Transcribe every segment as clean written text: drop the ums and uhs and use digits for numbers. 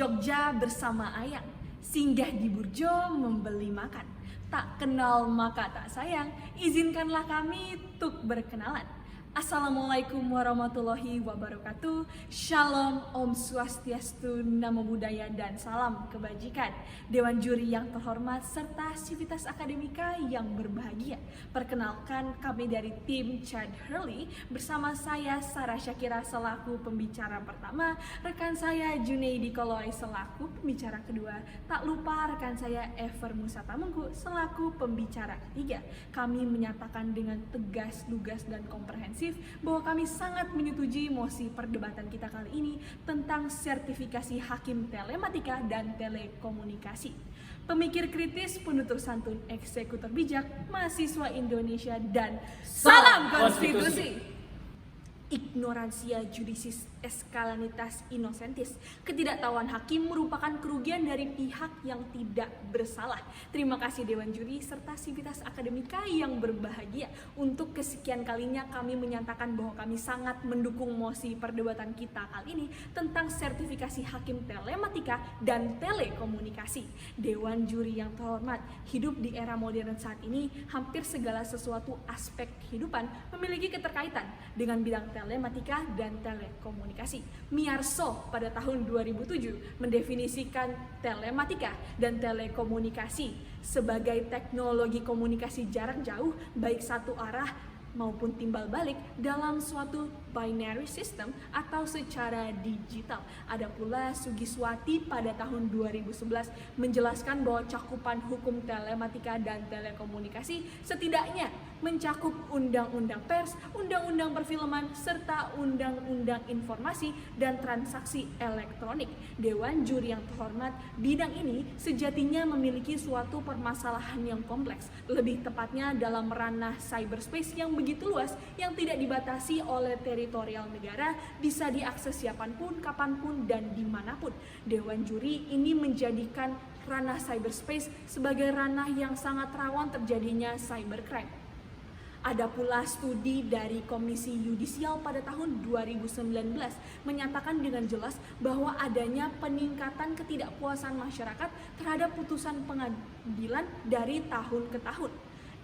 Jogja bersama Ayang, singgah di Burjo membeli makan. Tak kenal maka tak sayang, izinkanlah kami tuk berkenalan. Assalamualaikum warahmatullahi wabarakatuh. Shalom, Om Swastiastu, Namo Buddhaya, dan salam kebajikan. Dewan juri yang terhormat serta sivitas akademika yang berbahagia. Perkenalkan, kami dari tim Chad Hurley bersama saya Sarah Syakira selaku pembicara pertama, rekan saya Junaidi Koloy selaku pembicara kedua, tak lupa rekan saya Ever Musa Tamengku selaku pembicara ketiga. Kami menyatakan dengan tegas, lugas, dan komprehensif bahwa kami sangat menyetujui mosi perdebatan kita kali ini tentang sertifikasi hakim telematika dan telekomunikasi. Pemikir kritis, penutur santun, eksekutor bijak, mahasiswa Indonesia, dan salam konstitusi! Ignoransia judicis escalanitas innocentis. Ketidaktahuan hakim merupakan kerugian dari pihak yang tidak bersalah. Terima kasih Dewan Juri serta sivitas akademika yang berbahagia. Untuk kesekian kalinya kami menyatakan bahwa kami sangat mendukung mosi perdebatan kita kali ini tentang sertifikasi hakim telematika dan telekomunikasi. Dewan Juri yang terhormat, hidup di era modern saat ini, hampir segala sesuatu aspek kehidupan memiliki keterkaitan dengan bidang telematika dan telekomunikasi. Miyarso pada tahun 2007 mendefinisikan telematika dan telekomunikasi sebagai teknologi komunikasi jarak jauh baik satu arah maupun timbal balik dalam suatu binary system atau secara digital. Ada pula Sugiswati pada tahun 2011 menjelaskan bahwa cakupan hukum telematika dan telekomunikasi setidaknya mencakup undang-undang pers, undang-undang perfilman, serta undang-undang informasi dan transaksi elektronik. Dewan Juri yang terhormat, bidang ini sejatinya memiliki suatu permasalahan yang kompleks, lebih tepatnya dalam ranah cyberspace yang begitu luas yang tidak dibatasi oleh teritorial negara, bisa diakses siapapun, kapanpun, dan dimanapun. Dewan Juri ini menjadikan ranah cyberspace sebagai ranah yang sangat rawan terjadinya cybercrime. Ada pula studi dari Komisi Yudisial pada tahun 2019 menyatakan dengan jelas bahwa adanya peningkatan ketidakpuasan masyarakat terhadap putusan pengadilan dari tahun ke tahun.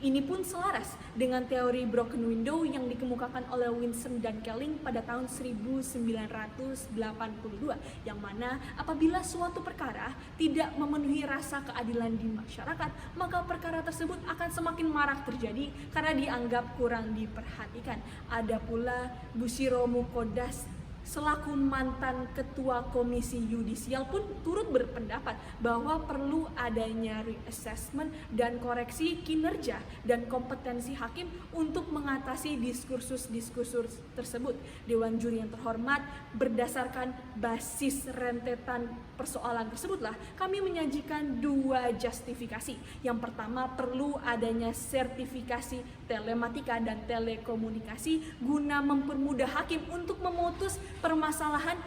Ini pun selaras dengan teori broken window yang dikemukakan oleh Winson dan Kelling pada tahun 1982, yang mana apabila suatu perkara tidak memenuhi rasa keadilan di masyarakat, maka perkara tersebut akan semakin marak terjadi karena dianggap kurang diperhatikan. Ada pula Bushiro Mukodas selaku mantan ketua Komisi Yudisial pun turut berpendapat bahwa perlu adanya reassessment dan koreksi kinerja dan kompetensi hakim untuk mengatasi diskursus tersebut. Dewan Juri yang terhormat, berdasarkan basis rentetan persoalan tersebutlah kami menyajikan dua justifikasi. Yang pertama, perlu adanya sertifikasi telematika dan telekomunikasi guna mempermudah hakim untuk memutus permasalahan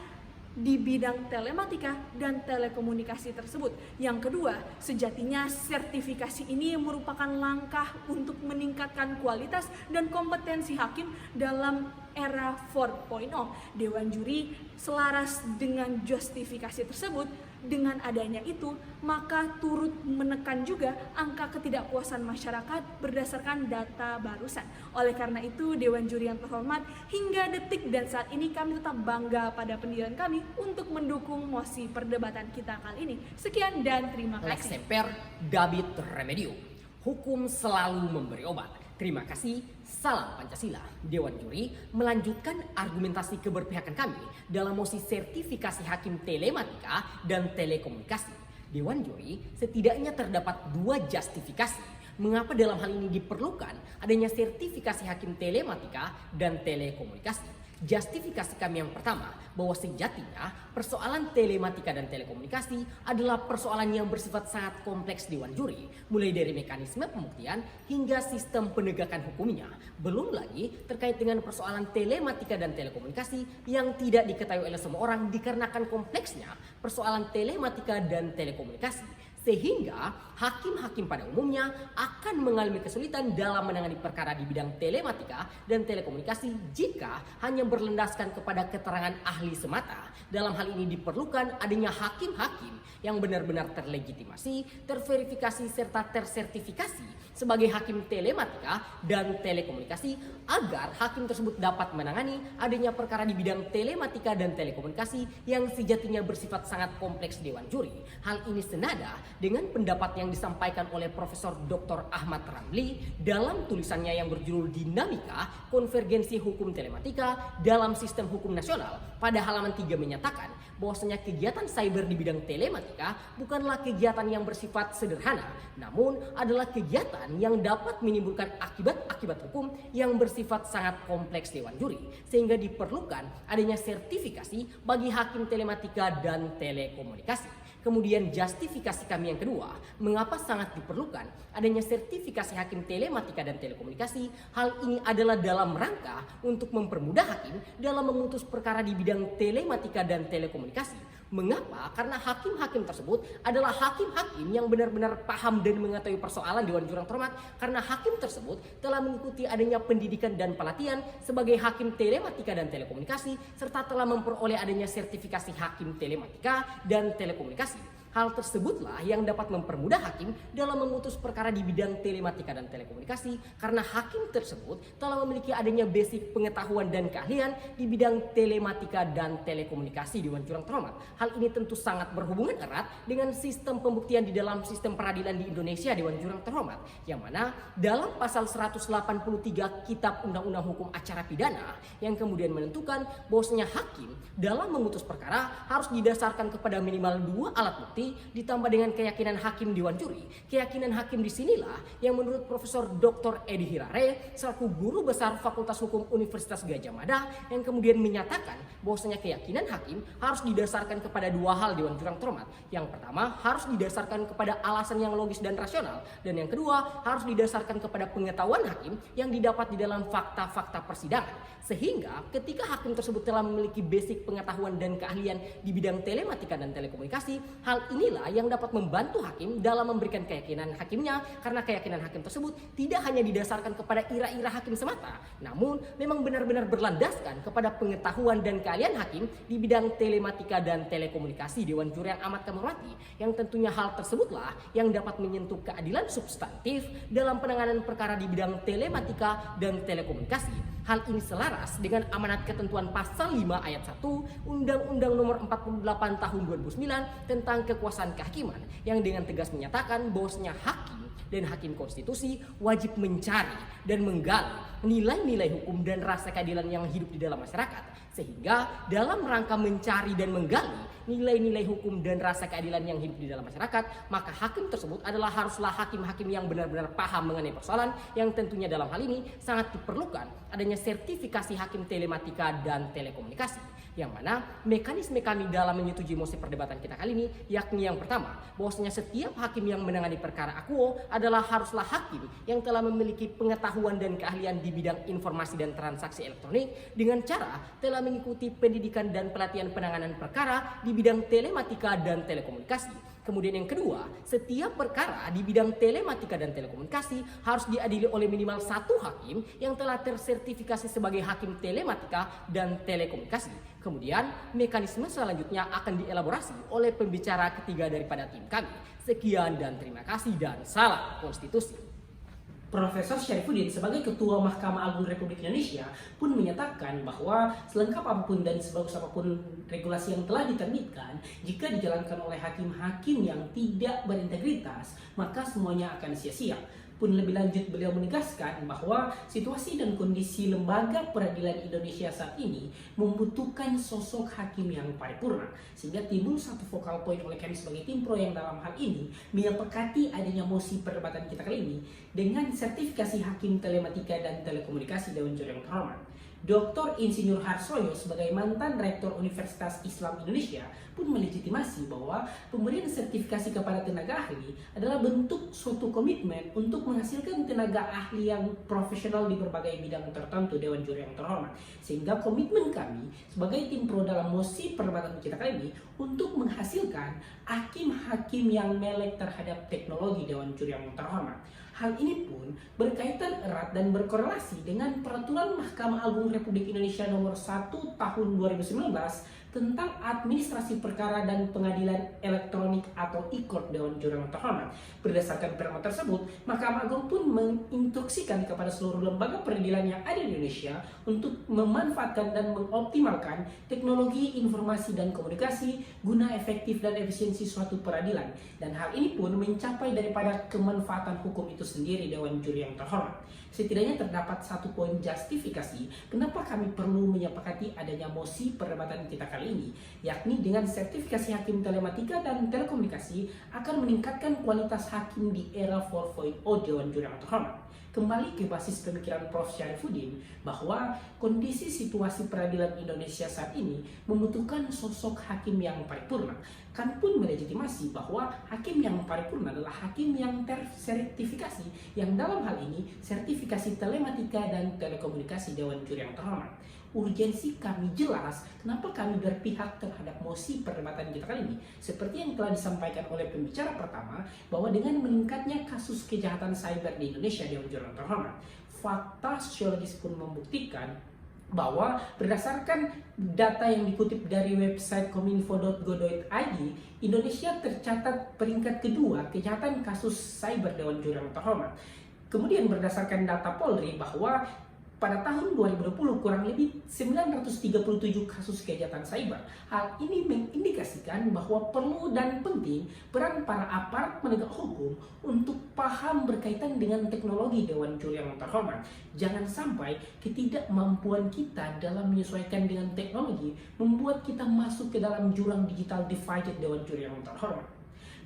di bidang telematika dan telekomunikasi tersebut. Yang kedua, sejatinya sertifikasi ini merupakan langkah untuk meningkatkan kualitas dan kompetensi hakim dalam era 4.0. Dewan Juri selaras dengan justifikasi tersebut. Dengan adanya itu, maka turut menekan juga angka ketidakpuasan masyarakat berdasarkan data barusan. Oleh karena itu, Dewan Juri yang terhormat, hingga detik dan saat ini kami tetap bangga pada pendirian kami untuk mendukung mosi perdebatan kita kali ini. Sekian dan terima kasih. Lex semper David Remedio. Hukum selalu memberi obat. Terima kasih, salam Pancasila. Dewan Juri melanjutkan argumentasi keberpihakan kami dalam mosi sertifikasi hakim telematika dan telekomunikasi. Dewan Juri setidaknya terdapat dua justifikasi mengapa dalam hal ini diperlukan adanya sertifikasi hakim telematika dan telekomunikasi. Justifikasi kami yang pertama, bahwa sejatinya persoalan telematika dan telekomunikasi adalah persoalan yang bersifat sangat kompleks Dewan Juri, mulai dari mekanisme pembuktian hingga sistem penegakan hukumnya. Belum lagi terkait dengan persoalan telematika dan telekomunikasi yang tidak diketahui oleh semua orang dikarenakan kompleksnya persoalan telematika dan telekomunikasi. sehingga hakim-hakim pada umumnya akan mengalami kesulitan dalam menangani perkara di bidang telematika dan telekomunikasi jika hanya berlandaskan kepada keterangan ahli semata. Dalam hal ini diperlukan adanya hakim-hakim yang benar-benar terlegitimasi, terverifikasi, serta tersertifikasi sebagai hakim telematika dan telekomunikasi agar hakim tersebut dapat menangani adanya perkara di bidang telematika dan telekomunikasi yang sejatinya bersifat sangat kompleks Dewan Juri. Hal ini senada dengan pendapat yang disampaikan oleh Profesor Dr. Ahmad Ramli dalam tulisannya yang berjudul Dinamika Konvergensi Hukum Telematika dalam Sistem Hukum Nasional pada halaman 3 menyatakan bahwasanya kegiatan cyber di bidang telematika bukanlah kegiatan yang bersifat sederhana, namun adalah kegiatan yang dapat menimbulkan akibat-akibat hukum yang bersifat sangat kompleks Dewan Juri, sehingga diperlukan adanya sertifikasi bagi hakim telematika dan telekomunikasi. Kemudian justifikasi kami yang kedua, mengapa sangat diperlukan adanya sertifikasi hakim telematika dan telekomunikasi. Hal ini adalah dalam rangka untuk mempermudah hakim dalam memutus perkara di bidang telematika dan telekomunikasi. Mengapa? Karena hakim-hakim tersebut adalah hakim-hakim yang benar-benar paham dan mengetahui persoalan Dewan Jurang Terhormat, karena hakim tersebut telah mengikuti adanya pendidikan dan pelatihan sebagai hakim telematika dan telekomunikasi, serta telah memperoleh adanya sertifikasi hakim telematika dan telekomunikasi. Hal tersebutlah yang dapat mempermudah hakim dalam memutus perkara di bidang telematika dan telekomunikasi, karena hakim tersebut telah memiliki adanya basic pengetahuan dan keahlian di bidang telematika dan telekomunikasi Dewan Jurang Terhormat. Hal ini tentu sangat berhubungan erat dengan sistem pembuktian di dalam sistem peradilan di Indonesia Dewan Jurang Terhormat, yang mana dalam pasal 183 Kitab Undang-Undang Hukum Acara Pidana yang kemudian menentukan bahwasanya hakim dalam memutus perkara harus didasarkan kepada minimal 2 alat bukti ditambah dengan keyakinan hakim Dewan Juri. Keyakinan hakim disinilah yang menurut Profesor Dr. Edi Hirare selaku guru besar Fakultas Hukum Universitas Gadjah Mada yang kemudian menyatakan bahwasanya keyakinan hakim harus didasarkan kepada 2 hal Dewan Jurang Terhormat. Yang pertama harus didasarkan kepada alasan yang logis dan rasional, dan yang kedua harus didasarkan kepada pengetahuan hakim yang didapat di dalam fakta-fakta persidangan. Sehingga ketika hakim tersebut telah memiliki basic pengetahuan dan keahlian di bidang telematika dan telekomunikasi, hal inilah yang dapat membantu hakim dalam memberikan keyakinan hakimnya, karena keyakinan hakim tersebut tidak hanya didasarkan kepada ira-ira hakim semata, namun memang benar-benar berlandaskan kepada pengetahuan dan keahlian hakim di bidang telematika dan telekomunikasi Dewan Juri yang amat kami hormati, yang tentunya hal tersebutlah yang dapat menyentuh keadilan substantif dalam penanganan perkara di bidang telematika dan telekomunikasi. Hal ini selaras dengan amanat ketentuan pasal 5 ayat 1 Undang-Undang Nomor 48 Tahun 2009 tentang kekuasaan kehakiman, yang dengan tegas menyatakan bahwasanya hakim dan hakim konstitusi wajib mencari dan menggali nilai-nilai hukum dan rasa keadilan yang hidup di dalam masyarakat. Sehingga dalam rangka mencari dan menggali nilai-nilai hukum dan rasa keadilan yang hidup di dalam masyarakat, maka hakim tersebut haruslah hakim-hakim yang benar-benar paham mengenai persoalan, yang tentunya dalam hal ini sangat diperlukan adanya sertifikasi hakim telematika dan telekomunikasi. Yang mana mekanisme kami dalam menyetujui mosi perdebatan kita kali ini, yakni yang pertama, bahwasanya setiap hakim yang menangani perkara akuo haruslah hakim yang telah memiliki pengetahuan dan keahlian di bidang informasi dan transaksi elektronik, dengan cara telah mengikuti pendidikan dan pelatihan penanganan perkara di bidang telematika dan telekomunikasi. Kemudian yang kedua, setiap perkara di bidang telematika dan telekomunikasi harus diadili oleh minimal 1 hakim yang telah tersertifikasi sebagai hakim telematika dan telekomunikasi. Kemudian mekanisme selanjutnya akan dielaborasi oleh pembicara ketiga daripada tim kami. Sekian dan terima kasih, dan salam konstitusi. Profesor Syarifuddin sebagai Ketua Mahkamah Agung Republik Indonesia pun menyatakan bahwa selengkap apapun dan sebagus apapun regulasi yang telah diterbitkan, jika dijalankan oleh hakim-hakim yang tidak berintegritas, maka semuanya akan sia-sia. Pun lebih lanjut beliau menegaskan bahwa situasi dan kondisi lembaga peradilan Indonesia saat ini membutuhkan sosok hakim yang paripurna, sehingga timbul satu focal point oleh kami sebagai tim pro yang dalam hal ini menyepakati adanya mosi perdebatan kita kali ini dengan sertifikasi hakim telematika dan telekomunikasi Dewan Juri yang Terhormat. Dr. Insinyur Harsoyo sebagai mantan Rektor Universitas Islam Indonesia pun melegitimasi bahwa pemberian sertifikasi kepada tenaga ahli adalah bentuk suatu komitmen untuk menghasilkan tenaga ahli yang profesional di berbagai bidang tertentu, Dewan Juri yang terhormat. Sehingga komitmen kami sebagai tim pro dalam mosi perdebatan kita kali ini untuk menghasilkan hakim-hakim yang melek terhadap teknologi, Dewan Juri yang terhormat. Hal ini pun berkaitan erat dan berkorelasi dengan Peraturan Mahkamah Agung Republik Indonesia Nomor 1 Tahun 2019 tentang administrasi perkara dan pengadilan elektronik atau e-court, Dewan Juri yang terhormat. Berdasarkan perma tersebut, Mahkamah Agung pun menginstruksikan kepada seluruh lembaga peradilan yang ada di Indonesia untuk memanfaatkan dan mengoptimalkan teknologi informasi dan komunikasi guna efektif dan efisiensi suatu peradilan. Dan hal ini pun mencapai daripada kemanfaatan hukum itu sendiri, Dewan Juri yang terhormat. Setidaknya terdapat satu poin justifikasi kenapa kami perlu menyepakati adanya mosi perdebatan kita kali ini, yakni dengan sertifikasi hakim telematika dan telekomunikasi akan meningkatkan kualitas hakim di era 4.0, Dewan Juri yang terhormat. Kembali ke basis pemikiran Prof. Syarifudin bahwa kondisi situasi peradilan Indonesia saat ini membutuhkan sosok hakim yang paripurna. Kami pun melegitimasi bahwa hakim yang paripurna adalah hakim yang tersertifikasi, yang dalam hal ini sertifikasi telematika dan telekomunikasi, Dewan Juri yang terhormat. Urgensi kami jelas kenapa kami berpihak terhadap mosi perdebatan kita kali ini. Seperti yang telah disampaikan oleh pembicara pertama, bahwa dengan meningkatnya kasus kejahatan cyber di Indonesia, Dewan Juri yang terhormat, fakta sosiologis pun membuktikan bahwa berdasarkan data yang dikutip dari website kominfo.go.id, Indonesia tercatat peringkat kedua kejahatan kasus cyber, Dewan Juri yang terhormat. Kemudian berdasarkan data Polri bahwa pada tahun 2020 kurang lebih 937 kasus kejahatan cyber. Hal ini mengindikasikan bahwa perlu dan penting peran para aparat penegak hukum untuk paham berkaitan dengan teknologi, Dewan Juri yang terhormat. Jangan sampai ketidakmampuan kita dalam menyesuaikan dengan teknologi membuat kita masuk ke dalam jurang digital divided, Dewan Juri yang terhormat.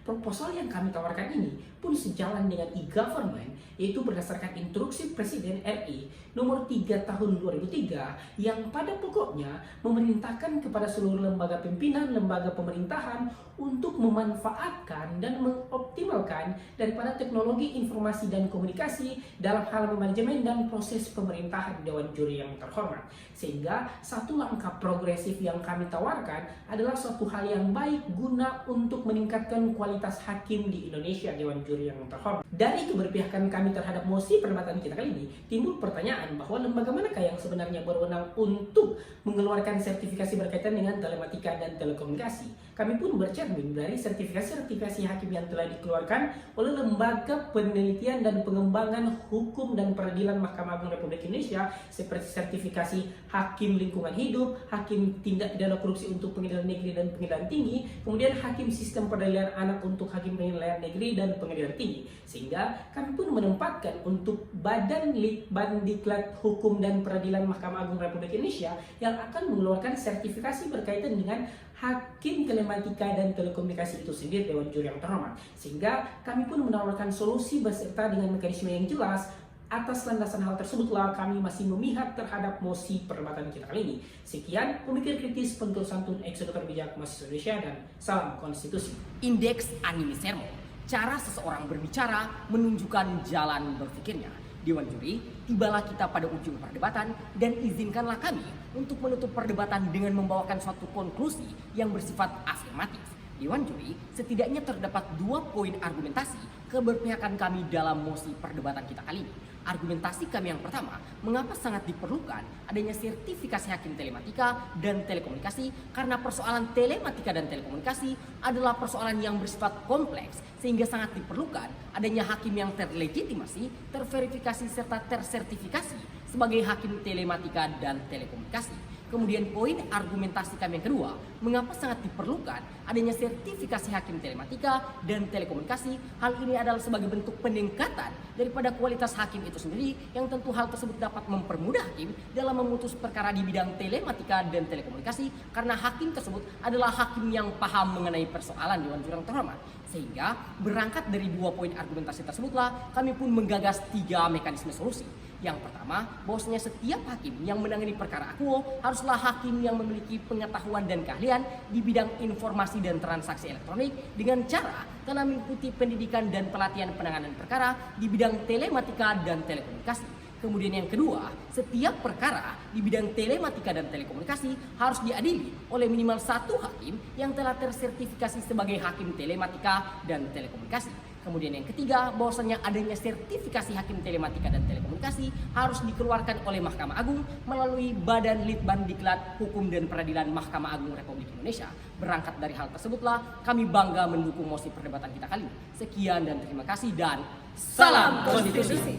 Proposal yang kami tawarkan ini pun sejalan dengan e-government, yaitu berdasarkan instruksi Presiden RI nomor 3 tahun 2003 yang pada pokoknya memerintahkan kepada seluruh lembaga pimpinan lembaga pemerintahan untuk memanfaatkan dan mengoptimalkan daripada teknologi informasi dan komunikasi dalam hal manajemen dan proses pemerintahan, Dewan Juri yang terhormat. Sehingga satu langkah progresif yang kami tawarkan adalah suatu hal yang baik guna untuk meningkatkan kualitas hakim di Indonesia, Dewan Juri yang terhormat. Dari keberpihakan kami terhadap mosi perdebatan kita kali ini, timbul pertanyaan bahwa lembaga manakah yang sebenarnya berwenang untuk mengeluarkan sertifikasi berkaitan dengan telematika dan telekomunikasi. Kami pun bercermin dari sertifikasi hakim yang telah dikeluarkan oleh Lembaga Penelitian dan Pengembangan Hukum dan Peradilan Mahkamah Agung Republik Indonesia, seperti sertifikasi Hakim Lingkungan Hidup, Hakim Tindak Pidana Korupsi untuk Pengadilan Negeri dan Pengadilan Tinggi, kemudian Hakim Sistem Peradilan Anak untuk Hakim Pengadilan Negeri dan Pengadilan Tinggi. Sehingga kami pun menempatkan untuk Badan Litbandiklat Hukum dan Peradilan Mahkamah Agung Republik Indonesia yang akan mengeluarkan sertifikasi berkaitan dengan hakim telematika dan telekomunikasi itu sendiri, Dewan Juri yang terhormat. Sehingga kami pun menawarkan solusi beserta dengan mekanisme yang jelas. Atas landasan hal tersebutlah kami masih memihak terhadap mosi perdebatan kita kali ini. Sekian pemikir kritis pentul santun ex-dokter bijak mahasiswa Indonesia, dan salam konstitusi. Indeks Anime Sermo, cara seseorang berbicara menunjukkan jalan berpikirnya. Dewan Juri, tibalah kita pada ujung perdebatan dan izinkanlah kami untuk menutup perdebatan dengan membawakan suatu konklusi yang bersifat afirmatif. Dewan Juri, setidaknya terdapat 2 poin argumentasi keberpihakan kami dalam mosi perdebatan kita kali ini. Argumentasi kami yang pertama, mengapa sangat diperlukan adanya sertifikasi hakim telematika dan telekomunikasi, karena persoalan telematika dan telekomunikasi adalah persoalan yang bersifat kompleks, sehingga sangat diperlukan adanya hakim yang terlegitimasi, terverifikasi, serta tersertifikasi sebagai hakim telematika dan telekomunikasi. Kemudian poin argumentasi kami yang kedua, mengapa sangat diperlukan adanya sertifikasi hakim telematika dan telekomunikasi. Hal ini adalah sebagai bentuk peningkatan daripada kualitas hakim itu sendiri, yang tentu hal tersebut dapat mempermudah hakim dalam memutus perkara di bidang telematika dan telekomunikasi, karena hakim tersebut adalah hakim yang paham mengenai persoalan, Dewan Juri yang terhormat. Sehingga berangkat dari 2 poin argumentasi tersebutlah kami pun menggagas 3 mekanisme solusi. Yang pertama, bahwasanya setiap hakim yang menangani perkara akuo haruslah hakim yang memiliki pengetahuan dan keahlian di bidang informasi dan transaksi elektronik dengan cara telah mengikuti pendidikan dan pelatihan penanganan perkara di bidang telematika dan telekomunikasi. Kemudian yang kedua, setiap perkara di bidang telematika dan telekomunikasi harus diadili oleh minimal 1 hakim yang telah tersertifikasi sebagai hakim telematika dan telekomunikasi. Kemudian yang ketiga, bahwasanya adanya sertifikasi hakim telematika dan telekomunikasi harus dikeluarkan oleh Mahkamah Agung melalui Badan Litbang Diklat Hukum dan Peradilan Mahkamah Agung Republik Indonesia. Berangkat dari hal tersebutlah kami bangga mendukung mosi perdebatan kita kali ini. Sekian dan terima kasih dan salam konstitusi.